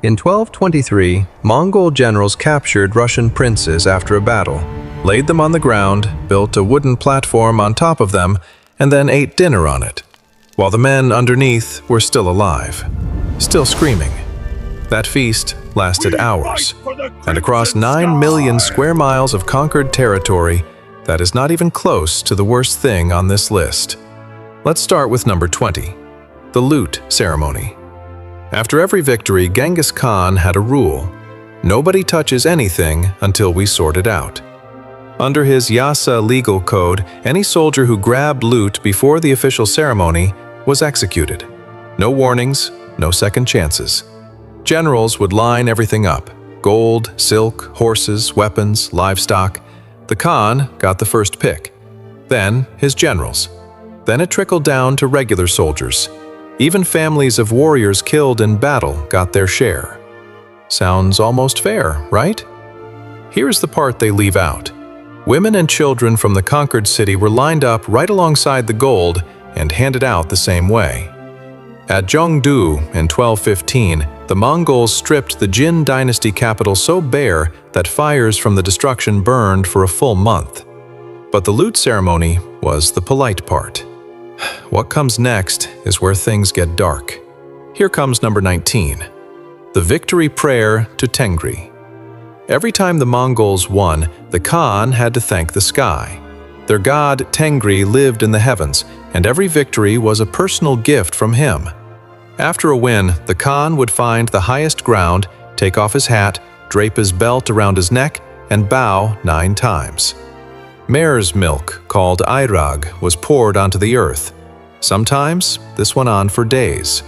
In 1223, Mongol generals captured Russian princes after a battle, laid them on the ground, built a wooden platform on top of them, and then ate dinner on it, while the men underneath were still alive, still screaming. That feast lasted hours, and across 9 million square miles of conquered territory, that is not even close to the worst thing on this list. Let's start with number 20, the loot ceremony. After every victory, Genghis Khan had a rule: nobody touches anything until we sort it out. Under his Yasa legal code, any soldier who grabbed loot before the official ceremony was executed. No warnings, no second chances. Generals would line everything up: gold, silk, horses, weapons, livestock. The Khan got the first pick. Then his generals. Then it trickled down to regular soldiers. Even families of warriors killed in battle got their share. Sounds almost fair, right? Here's the part they leave out. Women and children from the conquered city were lined up right alongside the gold and handed out the same way. At Zhongdu in 1215, the Mongols stripped the Jin dynasty capital so bare that fires from the destruction burned for a full month. But the loot ceremony was the polite part. What comes next is where things get dark. Here comes number 19, the victory prayer to Tengri. Every time the Mongols won, the Khan had to thank the sky. Their god Tengri lived in the heavens, and every victory was a personal gift from him. After a win, the Khan would find the highest ground, take off his hat, drape his belt around his neck, and bow 9 times. Mare's milk, called ayrag, was poured onto the earth. Sometimes this went on for days.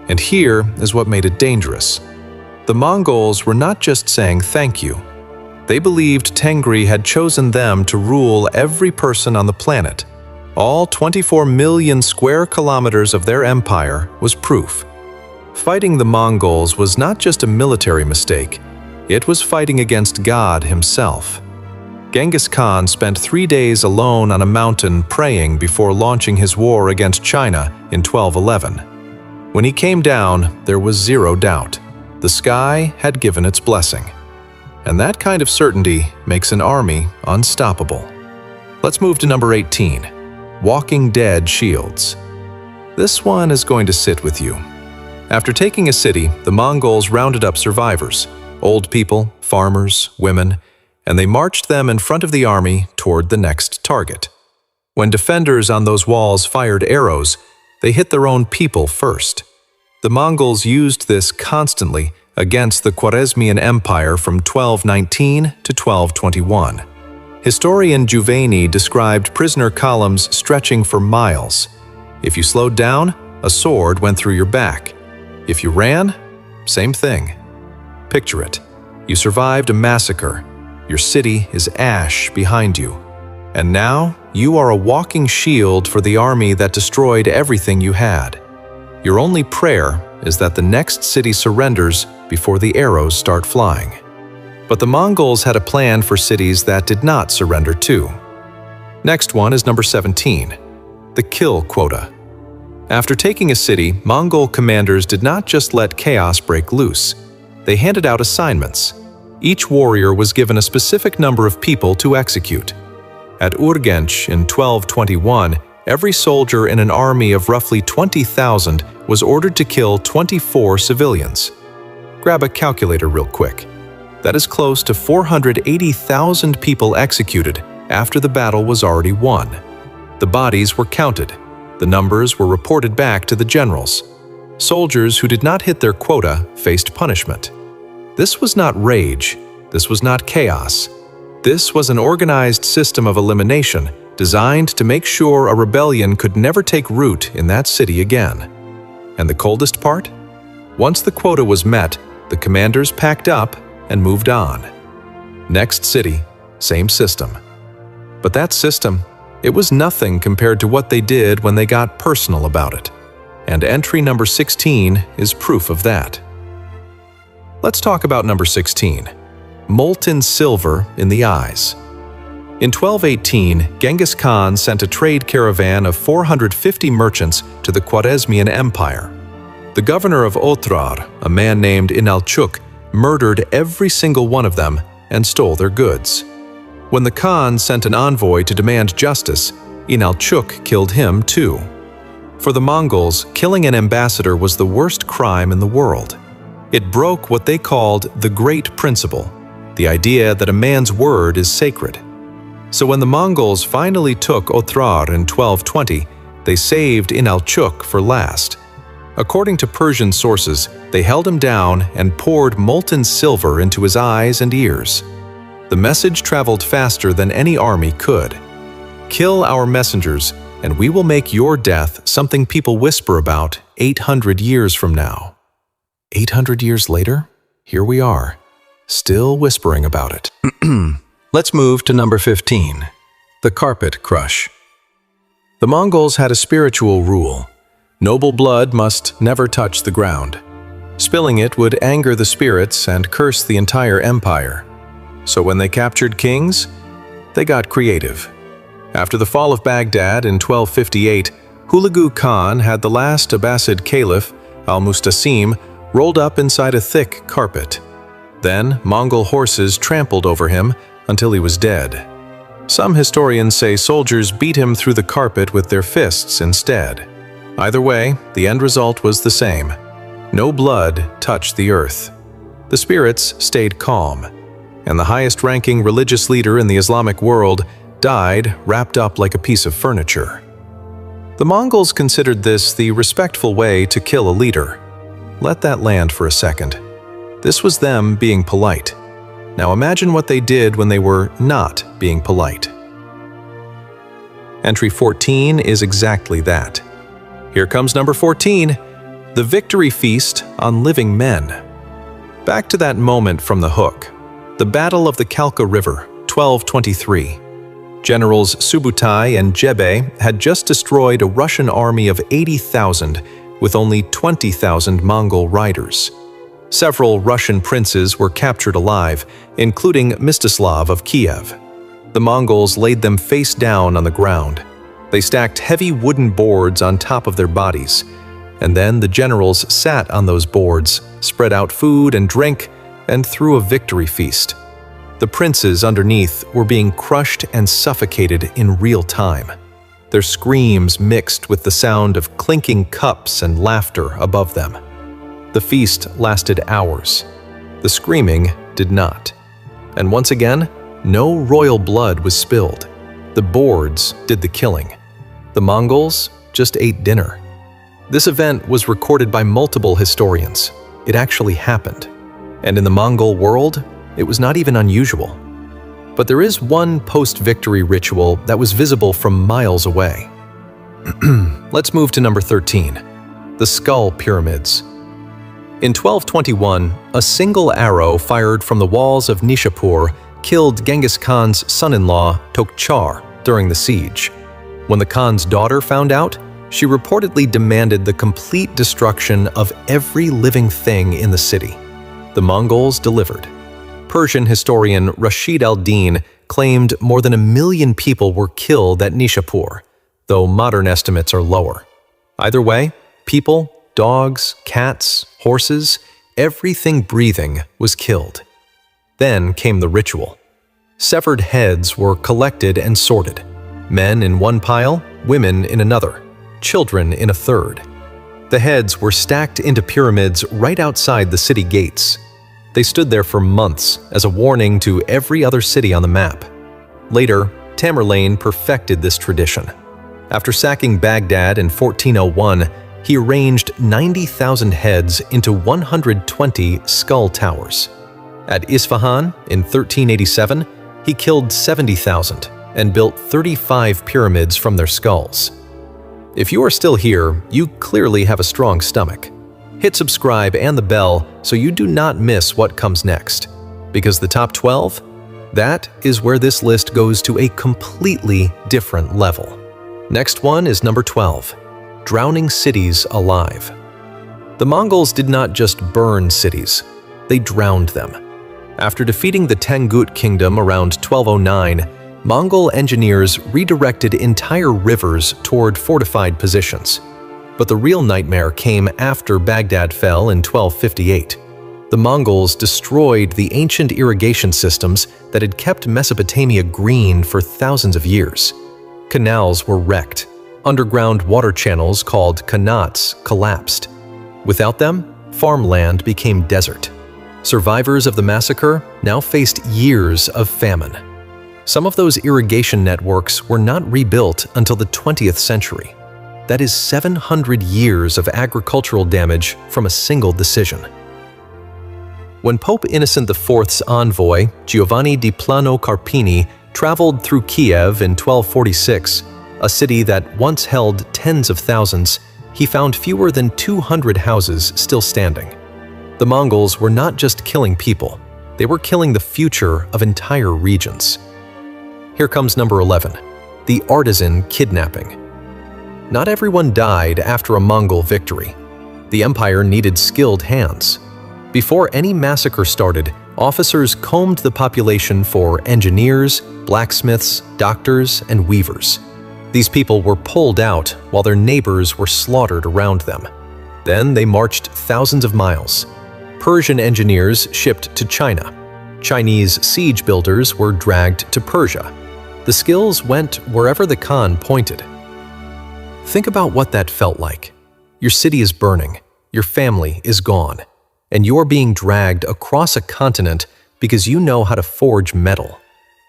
And here is what made it dangerous. The Mongols were not just saying thank you. They believed Tengri had chosen them to rule every person on the planet. All 24 million square kilometers of their empire was proof. Fighting the Mongols was not just a military mistake. It was fighting against God himself. Genghis Khan spent 3 days alone on a mountain praying before launching his war against China in 1211. When he came down, there was zero doubt. The sky had given its blessing. And that kind of certainty makes an army unstoppable. Let's move to number 18, Walking Dead shields. This one is going to sit with you. After taking a city, the Mongols rounded up survivors, old people, farmers, women, and they marched them in front of the army toward the next target. When defenders on those walls fired arrows, they hit their own people first. The Mongols used this constantly against the Khwarezmian Empire from 1219 to 1221. Historian Juvayni described prisoner columns stretching for miles. If you slowed down, a sword went through your back. If you ran, same thing. Picture it. You survived a massacre. Your city is ash behind you. And now, you are a walking shield for the army that destroyed everything you had. Your only prayer is that the next city surrenders before the arrows start flying. But the Mongols had a plan for cities that did not surrender too. Next one is number 17, the kill quota. After taking a city, Mongol commanders did not just let chaos break loose. They handed out assignments. Each warrior was given a specific number of people to execute. At Urgench in 1221, every soldier in an army of roughly 20,000 was ordered to kill 24 civilians. Grab a calculator real quick. That is close to 480,000 people executed after the battle was already won. The bodies were counted. The numbers were reported back to the generals. Soldiers who did not hit their quota faced punishment. This was not rage. This was not chaos. This was an organized system of elimination designed to make sure a rebellion could never take root in that city again. And the coldest part? Once the quota was met, the commanders packed up and moved on. Next city, same system. But that system, it was nothing compared to what they did when they got personal about it. And entry number 16 is proof of that. Let's talk about number 16, molten silver in the eyes. In 1218, Genghis Khan sent a trade caravan of 450 merchants to the Khwarezmian Empire. The governor of Otrar, a man named Inalchuk, murdered every single one of them and stole their goods. When the Khan sent an envoy to demand justice, Inalchuk killed him too. For the Mongols, killing an ambassador was the worst crime in the world. It broke what they called the Great Principle, the idea that a man's word is sacred. So when the Mongols finally took Otrar in 1220, they saved Inalchuk for last. According to Persian sources, they held him down and poured molten silver into his eyes and ears. The message traveled faster than any army could. Kill our messengers, and we will make your death something people whisper about 800 years from now. 800 years later, here we are, still whispering about it. Let's move to number 15, the carpet crush. The Mongols had a spiritual rule. Noble blood must never touch the ground. Spilling it would anger the spirits and curse the entire empire. So when they captured kings, they got creative. After the fall of Baghdad in 1258, Hulagu Khan had the last Abbasid caliph, al-Mustasim, rolled up inside a thick carpet. Then Mongol horses trampled over him until he was dead. Some historians say soldiers beat him through the carpet with their fists instead. Either way, the end result was the same. No blood touched the earth. The spirits stayed calm, and the highest-ranking religious leader in the Islamic world died wrapped up like a piece of furniture. The Mongols considered this the respectful way to kill a leader. Let that land for a second. This was them being polite. Now imagine what they did when they were not being polite. Entry 14 is exactly that. Here comes number 14, the victory feast on living men. Back to that moment from the Hook, the Battle of the Kalka River, 1223. Generals Subutai and Jebe had just destroyed a Russian army of 80,000 with only 20,000 Mongol riders. Several Russian princes were captured alive, including Mstislav of Kiev. The Mongols laid them face down on the ground. They stacked heavy wooden boards on top of their bodies, and then the generals sat on those boards, spread out food and drink, and threw a victory feast. The princes underneath were being crushed and suffocated in real time. Their screams mixed with the sound of clinking cups and laughter above them. The feast lasted hours. The screaming did not. And once again, no royal blood was spilled. The boards did the killing. The Mongols just ate dinner. This event was recorded by multiple historians. It actually happened. And in the Mongol world, it was not even unusual. But there is one post-victory ritual that was visible from miles away. Let's move to number 13, the skull pyramids. In 1221, a single arrow fired from the walls of Nishapur killed Genghis Khan's son-in-law, Tokchar, during the siege. When the Khan's daughter found out, she reportedly demanded the complete destruction of every living thing in the city. The Mongols delivered. Persian historian Rashid al-Din claimed more than 1 million people were killed at Nishapur, though modern estimates are lower. Either way, people, dogs, cats, horses, everything breathing was killed. Then came the ritual. Severed heads were collected and sorted. Men in one pile, women in another, children in a third. The heads were stacked into pyramids right outside the city gates. They stood there for months as a warning to every other city on the map. Later, Tamerlane perfected this tradition. After sacking Baghdad in 1401, he arranged 90,000 heads into 120 skull towers. At Isfahan in 1387, he killed 70,000 and built 35 pyramids from their skulls. If you are still here, you clearly have a strong stomach. Hit subscribe and the bell so you do not miss what comes next. Because the top 12? That is where this list goes to a completely different level. Next one is number 12, drowning cities alive. The Mongols did not just burn cities, they drowned them. After defeating the Tangut Kingdom around 1209, Mongol engineers redirected entire rivers toward fortified positions. But the real nightmare came after Baghdad fell in 1258. The Mongols destroyed the ancient irrigation systems that had kept Mesopotamia green for thousands of years. Canals were wrecked. Underground water channels called qanats collapsed. Without them, farmland became desert. Survivors of the massacre now faced years of famine. Some of those irrigation networks were not rebuilt until the 20th century. That is 700 years of agricultural damage from a single decision. When Pope Innocent IV's envoy, Giovanni di Plano Carpini, traveled through Kiev in 1246, a city that once held tens of thousands, he found fewer than 200 houses still standing. The Mongols were not just killing people, they were killing the future of entire regions. Here comes number 11, the artisan kidnapping. Not everyone died after a Mongol victory. The empire needed skilled hands. Before any massacre started, officers combed the population for engineers, blacksmiths, doctors, and weavers. These people were pulled out while their neighbors were slaughtered around them. Then they marched thousands of miles. Persian engineers shipped to China. Chinese siege builders were dragged to Persia. The skills went wherever the Khan pointed. Think about what that felt like. Your city is burning, your family is gone, and you're being dragged across a continent because you know how to forge metal.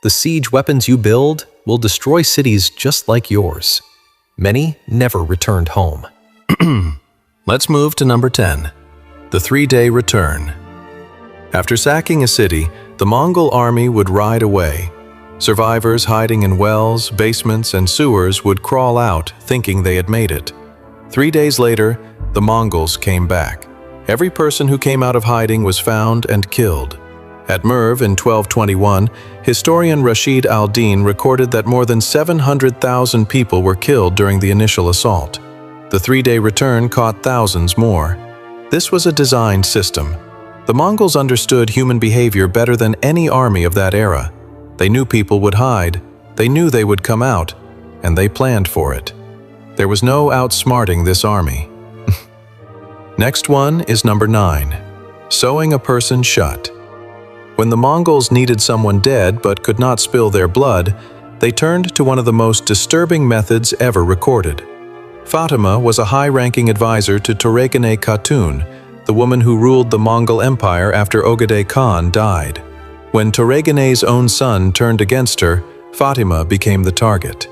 The siege weapons you build will destroy cities just like yours. Many never returned home. Let's move to number 10, the 3-day return. After sacking a city, the Mongol army would ride away. Survivors hiding in wells, basements, and sewers would crawl out thinking they had made it. 3 days later, the Mongols came back. Every person who came out of hiding was found and killed. At Merv in 1221, historian Rashid al-Din recorded that more than 700,000 people were killed during the initial assault. The 3-day return caught thousands more. This was a designed system. The Mongols understood human behavior better than any army of that era. They knew people would hide, they knew they would come out, and they planned for it. There was no outsmarting this army. Next one is number 9, sewing a person shut. When the Mongols needed someone dead but could not spill their blood, they turned to one of the most disturbing methods ever recorded. Fatima was a high-ranking advisor to Toregane Khatun, the woman who ruled the Mongol Empire after Ogedei Khan died. When Toregane's own son turned against her, Fatima became the target.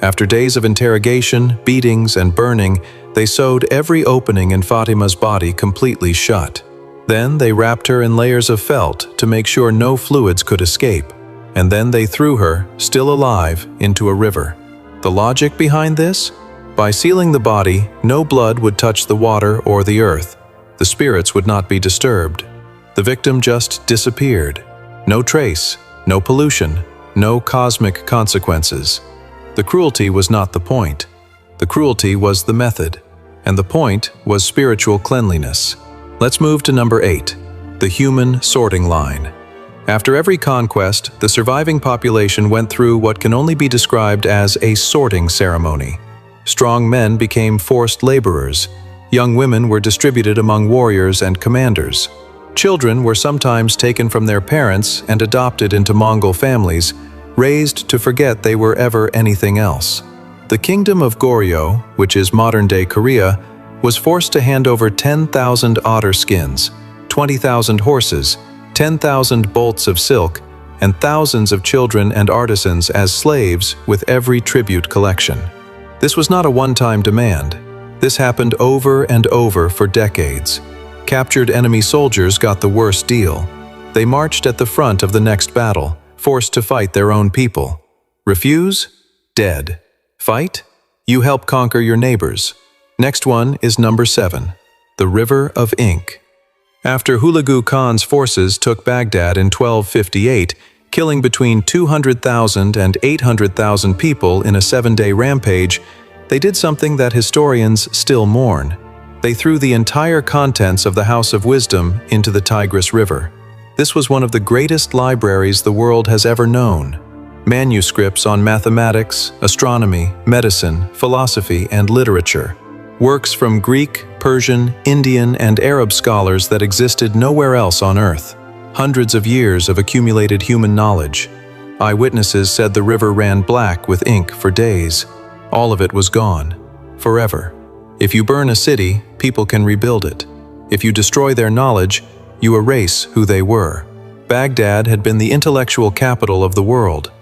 After days of interrogation, beatings, and burning, they sewed every opening in Fatima's body completely shut. Then they wrapped her in layers of felt to make sure no fluids could escape, and then they threw her, still alive, into a river. The logic behind this? By sealing the body, no blood would touch the water or the earth. The spirits would not be disturbed. The victim just disappeared. No trace, no pollution, no cosmic consequences. The cruelty was not the point. The cruelty was the method, and the point was spiritual cleanliness. Let's move to number 8, the human sorting line. After every conquest, the surviving population went through what can only be described as a sorting ceremony. Strong men became forced laborers. Young women were distributed among warriors and commanders. Children were sometimes taken from their parents and adopted into Mongol families, raised to forget they were ever anything else. The kingdom of Goryeo, which is modern-day Korea, was forced to hand over 10,000 otter skins, 20,000 horses, 10,000 bolts of silk, and thousands of children and artisans as slaves with every tribute collection. This was not a one-time demand. This happened over and over for decades. Captured enemy soldiers got the worst deal. They marched at the front of the next battle, forced to fight their own people. Refuse? Dead. Fight? You help conquer your neighbors. Next one is number 7, the River of Ink. After Hulagu Khan's forces took Baghdad in 1258, killing between 200,000 and 800,000 people in a 7-day rampage, they did something that historians still mourn. They threw the entire contents of the House of Wisdom into the Tigris River. This was one of the greatest libraries the world has ever known. Manuscripts on mathematics, astronomy, medicine, philosophy, and literature. works from Greek, Persian, Indian, and Arab scholars that existed nowhere else on Earth. Hundreds of years of accumulated human knowledge. Eyewitnesses said the river ran black with ink for days. All of it was gone, forever. If you burn a city, people can rebuild it. If you destroy their knowledge, you erase who they were. Baghdad had been the intellectual capital of the world.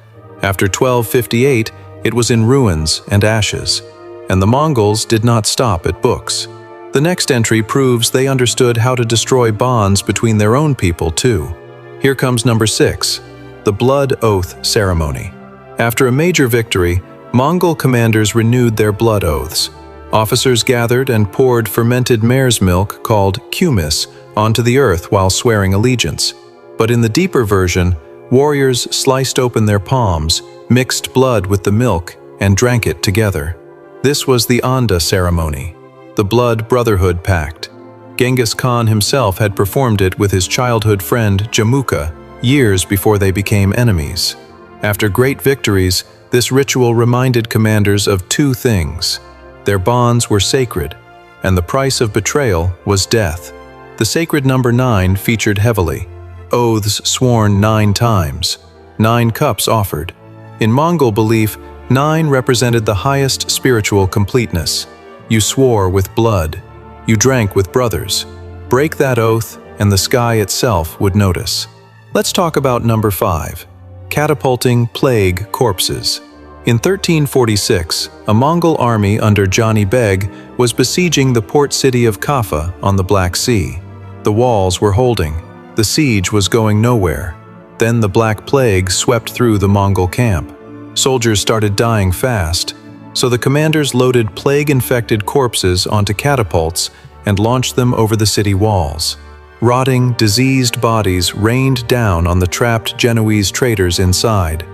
After 1258, it was in ruins and ashes, and the Mongols did not stop at books. The next entry proves they understood how to destroy bonds between their own people too. Here comes number 6, the blood oath ceremony. After a major victory, Mongol commanders renewed their blood oaths. Officers gathered and poured fermented mare's milk called kumis onto the earth while swearing allegiance. But in the deeper version, warriors sliced open their palms, mixed blood with the milk, and drank it together. This was the Anda ceremony, the blood brotherhood pact. Genghis Khan himself had performed it with his childhood friend Jamuka years before they became enemies. After great victories, this ritual reminded commanders of two things. Their bonds were sacred, and the price of betrayal was death. The sacred number 9 featured heavily. Oaths sworn 9 times, 9 cups offered. In Mongol belief, 9 represented the highest spiritual completeness. You swore with blood. You drank with brothers. Break that oath, and the sky itself would notice. Let's talk about number 5, catapulting plague corpses. In 1346, a Mongol army under Jani Beg was besieging the port city of Kaffa on the Black Sea. The walls were holding. The siege was going nowhere. Then the Black Plague swept through the Mongol camp. Soldiers started dying fast, so the commanders loaded plague-infected corpses onto catapults and launched them over the city walls. Rotting, diseased bodies rained down on the trapped Genoese traders inside.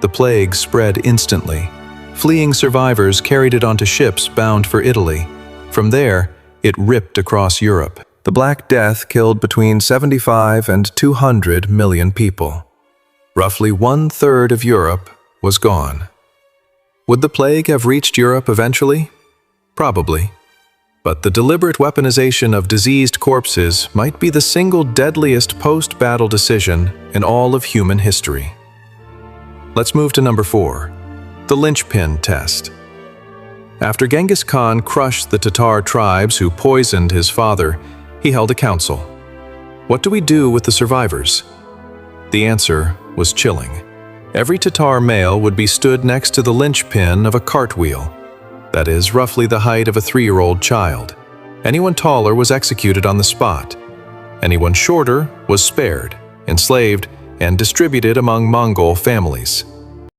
The plague spread instantly. Fleeing survivors carried it onto ships bound for Italy. From there, it ripped across Europe. The Black Death killed between 75 and 200 million people. Roughly 1/3 of Europe was gone. Would the plague have reached Europe eventually? Probably. But the deliberate weaponization of diseased corpses might be the single deadliest post-battle decision in all of human history. Let's move to number 4, the linchpin test. After Genghis Khan crushed the Tatar tribes who poisoned his father, he held a council. What do we do with the survivors? The answer was chilling. Every Tatar male would be stood next to the linchpin of a cartwheel, that is, roughly the height of a 3-year-old child. Anyone taller was executed on the spot. Anyone shorter was spared, enslaved, and distributed among Mongol families.